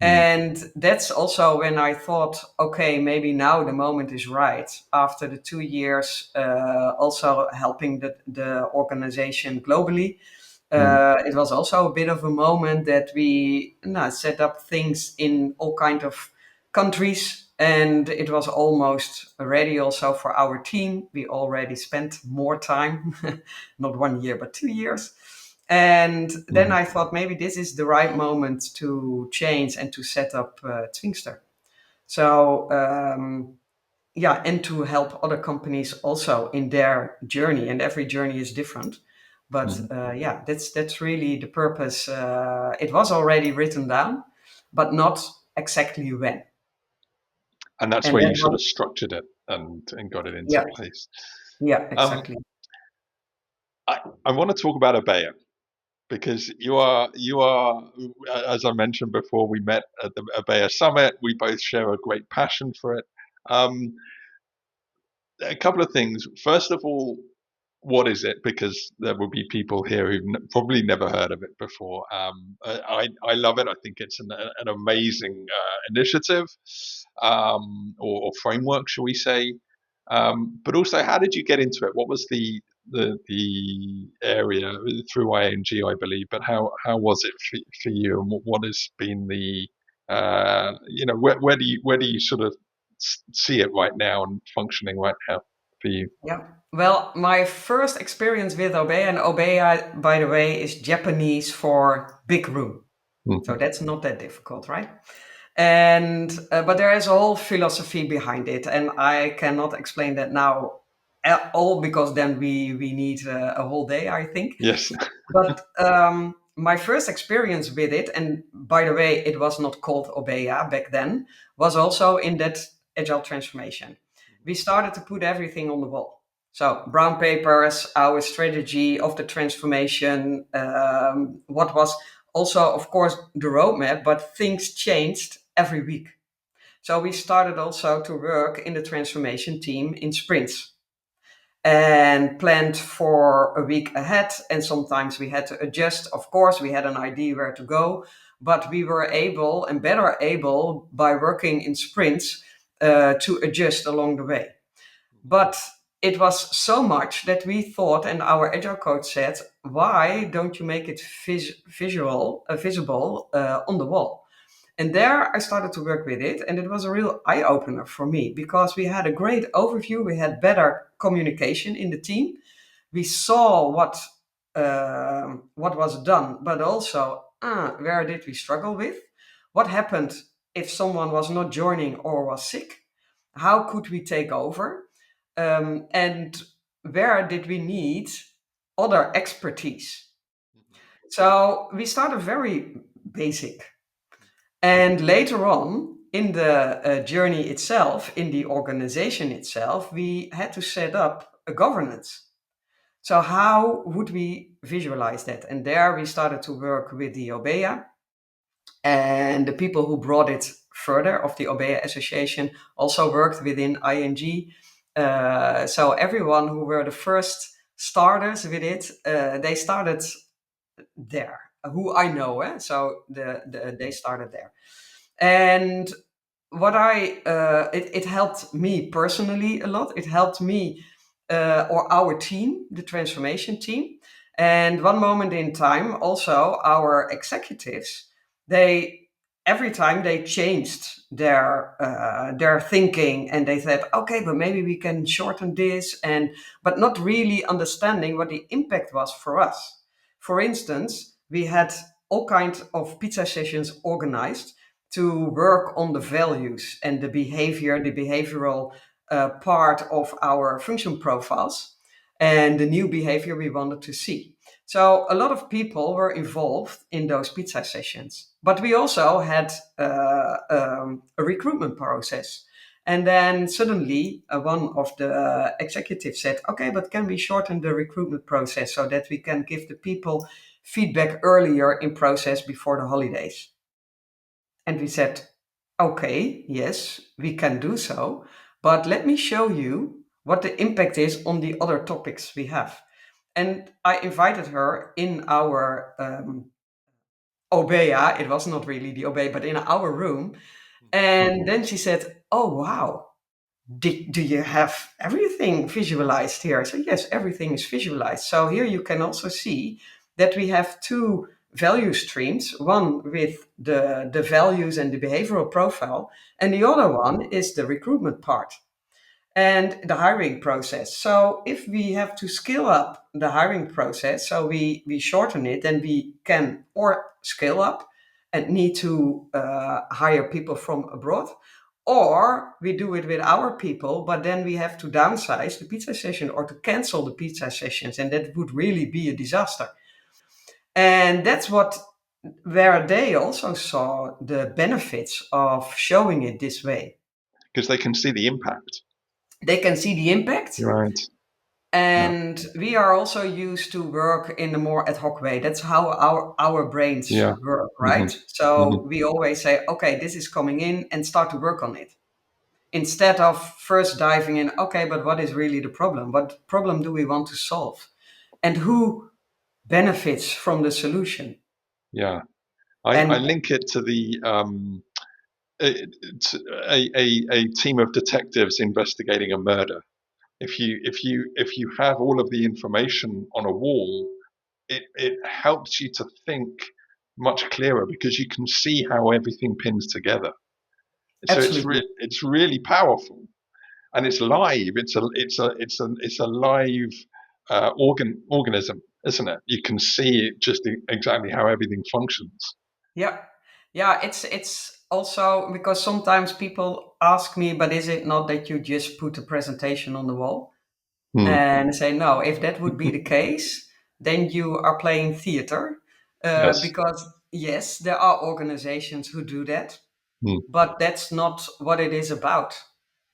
S2: And that's also when I thought, okay, maybe now the moment is right. After the 2 years, also helping the organization globally,
S1: mm,
S2: it was also a bit of a moment that we set up things in all kind of countries, and it was almost ready also for our team. We already spent more time, not 1 year but 2 years. And then
S1: mm,
S2: I thought maybe this is the right moment to change and to set up Twinxter. So yeah, and to help other companies also in their journey. And every journey is different. But
S1: mm.
S2: yeah, that's really the purpose. It was already written down, but not exactly when.
S1: And that's
S2: And
S1: where
S2: that
S1: you sort
S2: was,
S1: of structured it and got it into
S2: yeah,
S1: place.
S2: yeah,
S1: Um,
S2: exactly.
S1: I, I want to talk about Obeya because you are, as I mentioned before, we met at the Obeya Summit. We both share a great passion for it. Um, a couple of things. First of all, what is it? Because there will be people here who've probably never heard of it before. I love it. I think it's an amazing initiative, or framework, shall we say? But also, how did you get into it? What was the area through ING, I believe? But how was it for you? And what has been the where do you sort of see it right now and functioning right now for you?
S2: Yeah. Well, my first experience with Obeya, and Obeya, by the way, is Japanese for big room. So
S1: Mhm.
S2: that's not that difficult, right? And but there is a whole philosophy behind it, and I cannot explain that now at all because then we need a whole day, I think.
S1: Yes.
S2: But my first experience with it, and by the way, it was not called Obeya back then, was also in that agile transformation. We started to put everything on the wall. So brown papers, our strategy of the transformation, what was also, of course, the roadmap, but things changed every week. So we started also to work in the transformation team in sprints and planned for a week ahead. And sometimes we had to adjust. Of course, we had an idea where to go, but we were able and better able by working in sprints to adjust along the way. But it was so much that we thought, and our agile coach said, why don't you make it visible on the wall? And there I started to work with it, and it was a real eye-opener for me because we had a great overview, we had better communication in the team, we saw what was done, but also where did we struggle with? What happened if someone was not joining or was sick? How could we take over? And where did we need other expertise? So we started very basic. And later on, in the journey itself, in the organization itself, we had to set up a governance. So how would we visualize that? And there we started to work with the Obeya, and the people who brought it further of the Obeya Association also worked within ING. So everyone who were the first starters with it, they started there. Who I know, so they started there. And what it helped me personally a lot. It helped me or our team, the transformation team. And one moment in time, also our executives, every time they changed their thinking, and they said, okay, but maybe we can shorten this, but not really understanding what the impact was for us. For instance, we had all kinds of pizza sessions organized to work on the values and the behavioral part of our function profiles and the new behavior we wanted to see. So a lot of people were involved in those pizza sessions, but we also had a recruitment process. And then suddenly one of the executives said, okay, but can we shorten the recruitment process so that we can give the people feedback earlier in process before the holidays? And we said, okay, yes, we can do so, but let me show you what the impact is on the other topics we have. And I invited her in our Obeya. It was not really the Obeya, but in our room. And then she said, oh, wow, do you have everything visualized here? So yes, everything is visualized. So here you can also see that we have two value streams, one with the values and the behavioral profile, and the other one is the recruitment part and the hiring process. So if we have to scale up the hiring process, so we shorten it, then we can or scale up and need to hire people from abroad, or we do it with our people, but then we have to downsize the pizza session or to cancel the pizza sessions, and that would really be a disaster. And that's where they also saw the benefits of showing it this way.
S1: Because they can see the impact.
S2: They can see the impact.
S1: Right.
S2: And we are also used to work in a more ad hoc way. That's how our brains work, right?
S1: Mm-hmm.
S2: So we always say, okay, this is coming in, and start to work on it. Instead of first diving in, okay, but what is really the problem? What problem do we want to solve? And who benefits from the solution?
S1: Yeah. I link it to the a team of detectives investigating a murder. If you have all of the information on a wall, it helps you to think much clearer because you can see how everything pins together. So it's really powerful, and it's live. It's a live organism, isn't it? You can see just exactly how everything functions.
S2: Yeah, it's also because sometimes people ask me, but is it not that you just put a presentation on the wall? And I say, no, if that would be the case, then you are playing theater.
S1: Yes.
S2: Because yes, there are organizations who do that, but that's not what it is about.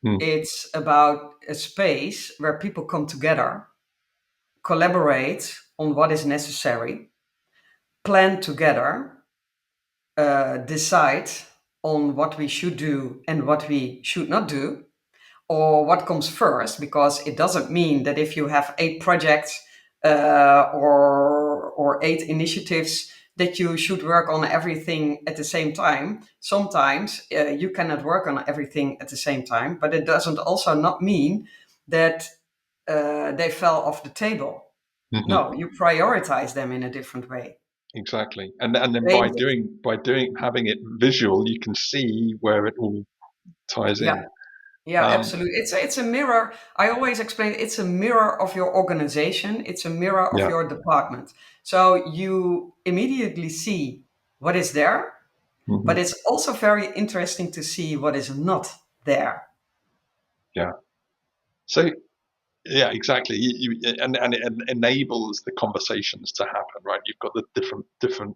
S2: It's about a space where people come together, collaborate on what is necessary, plan together, decide on what we should do and what we should not do, or what comes first, because it doesn't mean that if you have 8 projects or 8 initiatives, that you should work on everything at the same time. Sometimes you cannot work on everything at the same time, but it doesn't also not mean that they fell off the table.
S1: Hmm.
S2: No, you prioritize them in a different way.
S1: Exactly. And then
S2: Range it.
S1: by doing having it visual, you can see where it all ties
S2: Yeah,
S1: in.
S2: yeah,
S1: Um,
S2: absolutely. It's a mirror. I always explain it's a mirror of your organization. It's a mirror of
S1: yeah.
S2: your department. So you immediately see what is there, but
S1: Hmm.
S2: it's also very interesting to see what is not there.
S1: Yeah. So yeah, exactly. And it enables the conversations to happen, right? You've got the different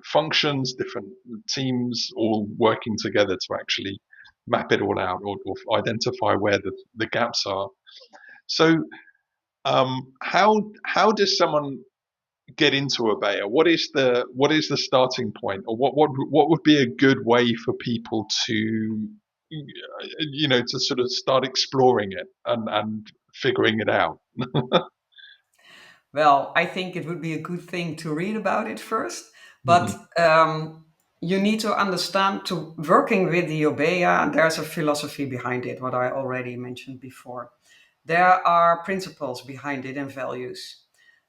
S1: functions, different teams, all working together to actually map it all out or identify where the gaps are. So, how does someone get into Obeya? What is the starting point, or what would be a good way for people to to sort of start exploring it and figuring it out?
S2: Well, I think it would be a good thing to read about it first, but
S1: Hmm.
S2: you need to understand to working with the Obeya, there's a philosophy behind it, what I already mentioned before. There are principles behind it and values.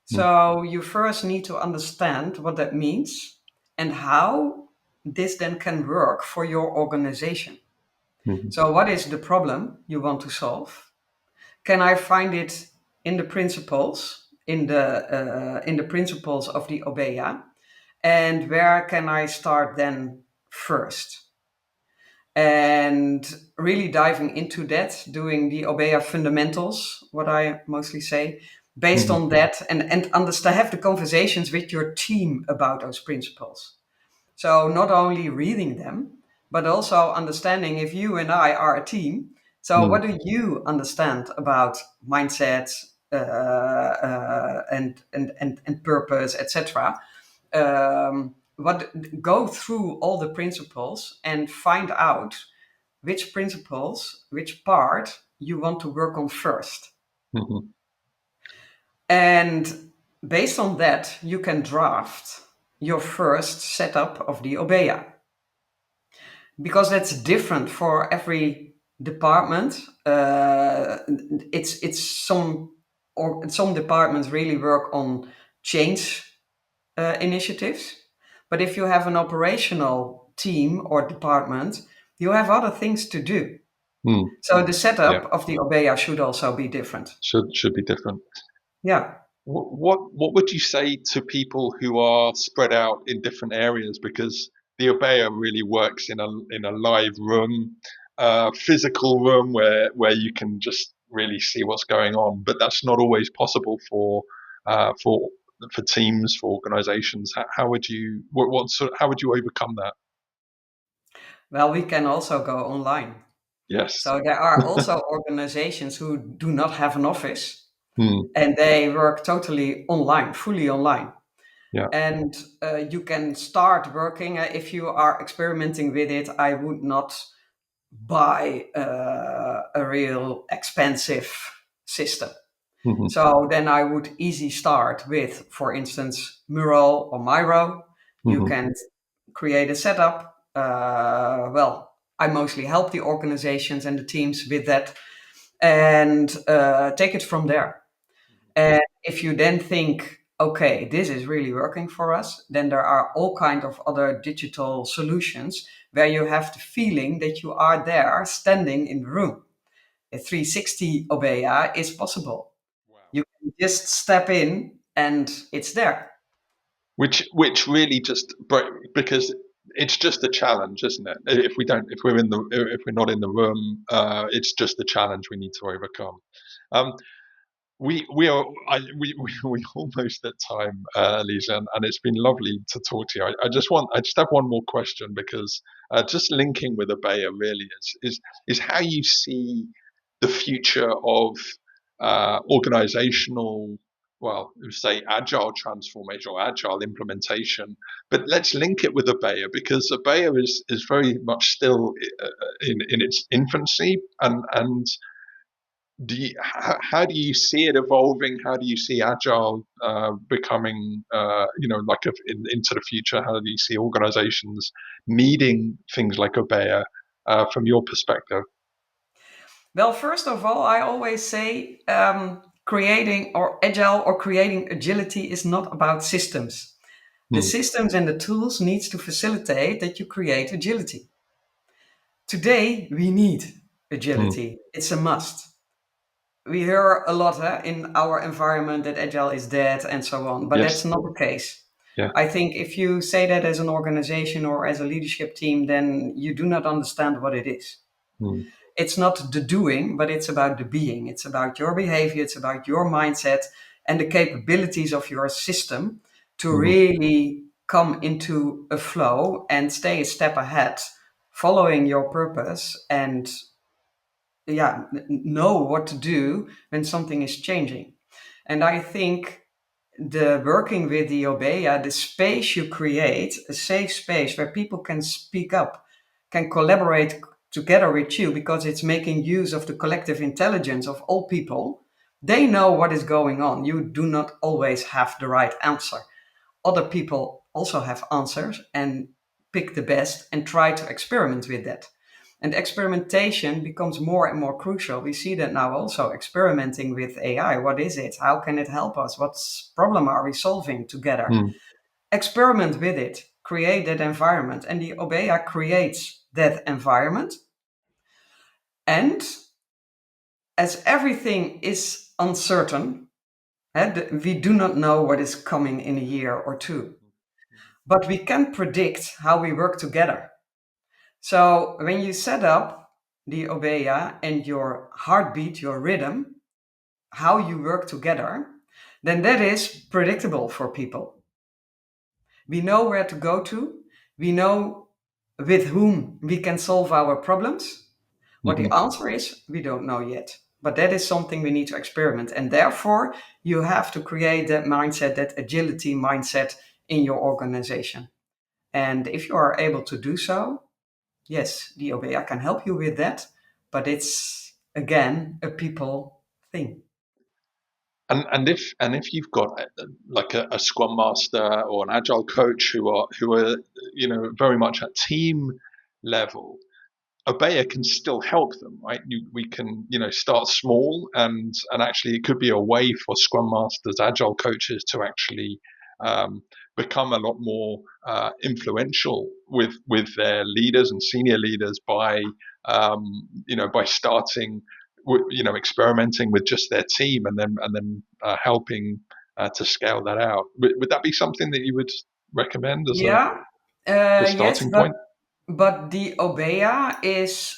S2: So you first need to understand what that means and how this then can work for your organization.
S1: Hmm.
S2: So, what is the problem you want to solve? Can I find it in the principles, in the principles of the Obeya? And where can I start then first? And really diving into that, doing the Obeya fundamentals, what I mostly say, based
S1: Hmm.
S2: on that, and understand, have the conversations with your team about those principles. So not only reading them, but also understanding if you and I are a team. So
S1: Hmm.
S2: what do you understand about mindset and purpose, etc. What go through all the principles and find out which principles, which part you want to work on first.
S1: Hmm.
S2: And based on that, you can draft your first setup of the Obeya. Because that's different for every department. It's some departments really work on change initiatives, but if you have an operational team or department, you have other things to do.
S1: Hmm.
S2: So the
S1: Yeah,
S2: setup of the Obeya should also be different.
S1: should be different.
S2: Yeah.
S1: What would you say to people who are spread out in different areas? Because the Obeya really works in a live room, physical room where you can just really see what's going on. But that's not always possible uh, for for teams, for organisations. How would you how would you overcome that?
S2: Well, we can also go online.
S1: Yes.
S2: So there are also organizations who do not have an office
S1: Hmm.
S2: and they work totally online, fully online.
S1: Yeah.
S2: And you can start working. If you are experimenting with it, I would not buy a real expensive system.
S1: Hmm.
S2: So then I would easy start with, for instance, Mural or Miro. You
S1: Hmm.
S2: can create a setup. Well, I mostly help the organizations and the teams with that and take it from there. And if you then think, okay, this is really working for us, then there are all kind of other digital solutions where you have the feeling that you are there standing in the room. A 360 Obeya is possible.
S1: Wow.
S2: You can just step in and it's there.
S1: Which really just because it's just a challenge, isn't it? If we're not in the room, it's just a challenge we need to overcome. Um, we are we almost at time, Lisa, and it's been lovely to talk to you. I just have one more question because just linking with Obeya really is how you see the future of organizational, well, say agile transformation or agile implementation. But let's link it with Obeya because Obeya is very much still in its infancy and how do you see it evolving? How do you see agile becoming, into the future? How do you see organizations needing things like Obeya from your perspective?
S2: Well, first of all, I always say creating or agile or creating agility is not about systems. The
S1: Hmm.
S2: systems and the tools needs to facilitate that you create agility. Today, we need
S1: Hmm.
S2: agility. It's a must. We hear a lot in our environment that agile is dead and so on, but that's
S1: Yes.
S2: not the case.
S1: Yeah.
S2: I think if you say that as an organization or as a leadership team, then you do not understand what it is.
S1: Hmm.
S2: It's not the doing, but it's about the being. It's about your behavior, it's about your mindset and the capabilities of your system to
S1: Hmm.
S2: really come into a flow and stay a step ahead, following your purpose and know what to do when something is changing. And I think the working with the Obeya, the space you create, a safe space where people can speak up, can collaborate together with you because it's making use of the collective intelligence of all people. They know what is going on. You do not always have the right answer. Other people also have answers and pick the best and try to experiment with that. And experimentation becomes more and more crucial. We see that now also experimenting with AI. What is it? How can it help us? What problem are we solving together?
S1: Hmm.
S2: Experiment with it, create that environment. And the Obeya creates that environment. And as everything is uncertain, we do not know what is coming in a year or two, but we can predict how we work together. So when you set up the Obeya and your heartbeat, your rhythm, how you work together, then that is predictable for people. We know where to go to. We know with whom we can solve our problems. What
S1: Hmm.
S2: the answer is, we don't know yet. But that is something we need to experiment. And therefore, you have to create that mindset, that agility mindset in your organization. And if you are able to do so, yes, the Obeya can help you with that. But it's, again, a people thing.
S1: And if you've got like a scrum master or an agile coach who are very much at team level, Obeya can still help them, right? We can, start small, and actually it could be a way for Scrum Masters, Agile coaches to actually become a lot more influential with their leaders and senior leaders by starting, experimenting with just their team, and then helping to scale that out. Would that be something that you would recommend as
S2: Yeah,
S1: the
S2: yes,
S1: starting point?
S2: but the Obeya is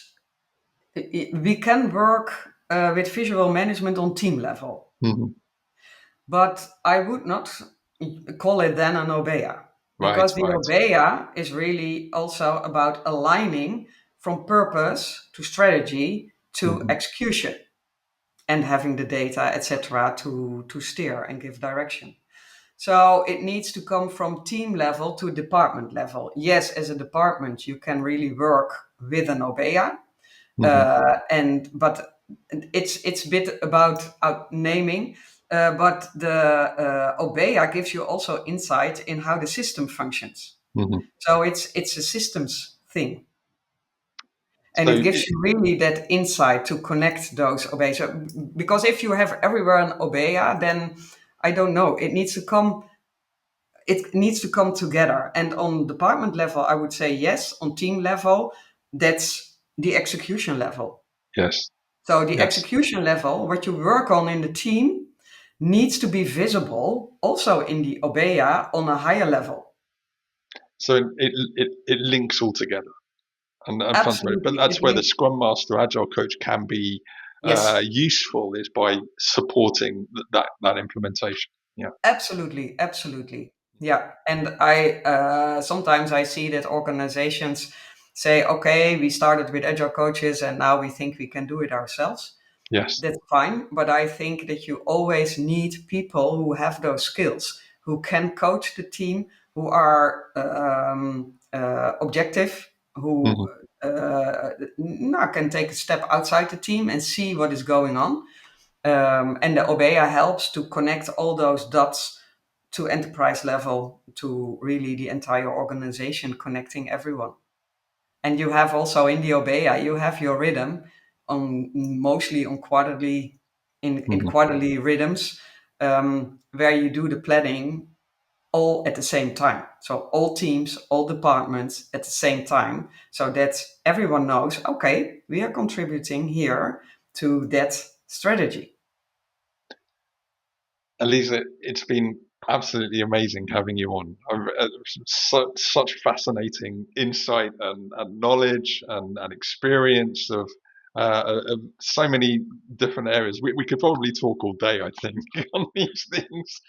S2: we can work with visual management on team level,
S1: Hmm.
S2: but I would not call it then an Obeya
S1: Right,
S2: because the
S1: right.
S2: Obeya is really also about aligning from purpose to strategy to
S1: Hmm.
S2: execution and having the data, etc., to steer and give direction. So it needs to come from team level to department level. Yes, as a department, you can really work with an Obeya,
S1: Hmm.
S2: but it's a bit about naming. But the Obeya gives you also insight in how the system functions.
S1: Hmm.
S2: So it's a systems thing, and
S1: So,
S2: it gives you really that insight to connect those Obeya. So, because if you have everywhere an Obeya, then I don't know. It needs to come. It needs to come together. And on department level, I would say yes. On team level, that's the execution level.
S1: yes,
S2: So the
S1: yes.
S2: execution level, what you work on in the team, needs to be visible also in the Obeya on a higher level.
S1: So it links all together and fundamentally, but
S2: Absolutely.
S1: that's where the Scrum Master Agile coach can be
S2: Yes,
S1: useful, is by supporting that implementation. Yeah.
S2: absolutely, absolutely. Yeah, and I sometimes I see that organizations say, "Okay, we started with agile coaches, and now we think we can do it ourselves."
S1: Yes.
S2: That's fine, but I think that you always need people who have those skills, who can coach the team, who are objective, who
S1: Hmm.
S2: can take a step outside the team and see what is going on. And the Obeya helps to connect all those dots to enterprise level, to really the entire organization, connecting everyone. And you have also in the Obeya, you have your rhythm on mostly on quarterly in
S1: Mhm.
S2: quarterly rhythms, where you do the planning all at the same time. So all teams, all departments at the same time, so that everyone knows, okay, we are contributing here to that strategy.
S1: Alize, it's been absolutely amazing having you on. Such fascinating insight and knowledge and experience of so many different areas. We could probably talk all day, I think, on these things.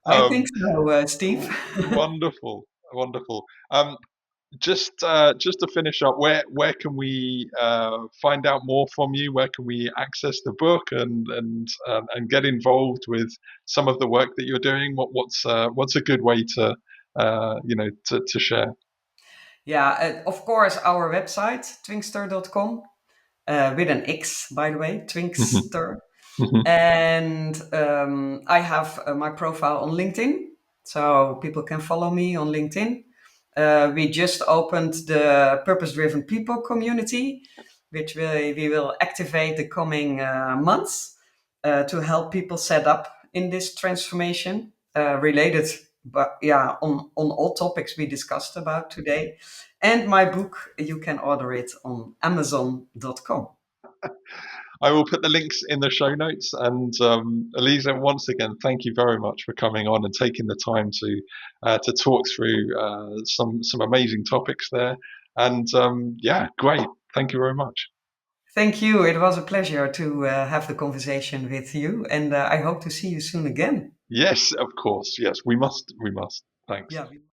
S2: I think
S1: Um,
S2: so, Steve.
S1: Wonderful, wonderful. Just to finish up, where can we find out more from you? Where can we access the book and get involved with some of the work that you're doing? What's a good way to to share?
S2: Yeah, of course, our website, twinxter.com, with an X, by the way,
S1: Mhm,
S2: Twinxter.
S1: mhm.
S2: And I have my profile on LinkedIn, so people can follow me on LinkedIn. We just opened the Purpose Driven People community, which we will activate the coming months to help people set up in this transformation related, but yeah, on all topics we discussed about today. And my book, you can order it on Amazon.com.
S1: I will put the links in the show notes. And Alize, once again, thank you very much for coming on and taking the time to talk through some amazing topics there. And yeah, great. Thank you very much.
S2: Thank you. It was a pleasure to have the conversation with you, and I hope to see you soon again.
S1: Yes, of course. Yes, we must. We must. Thanks.
S2: Yeah.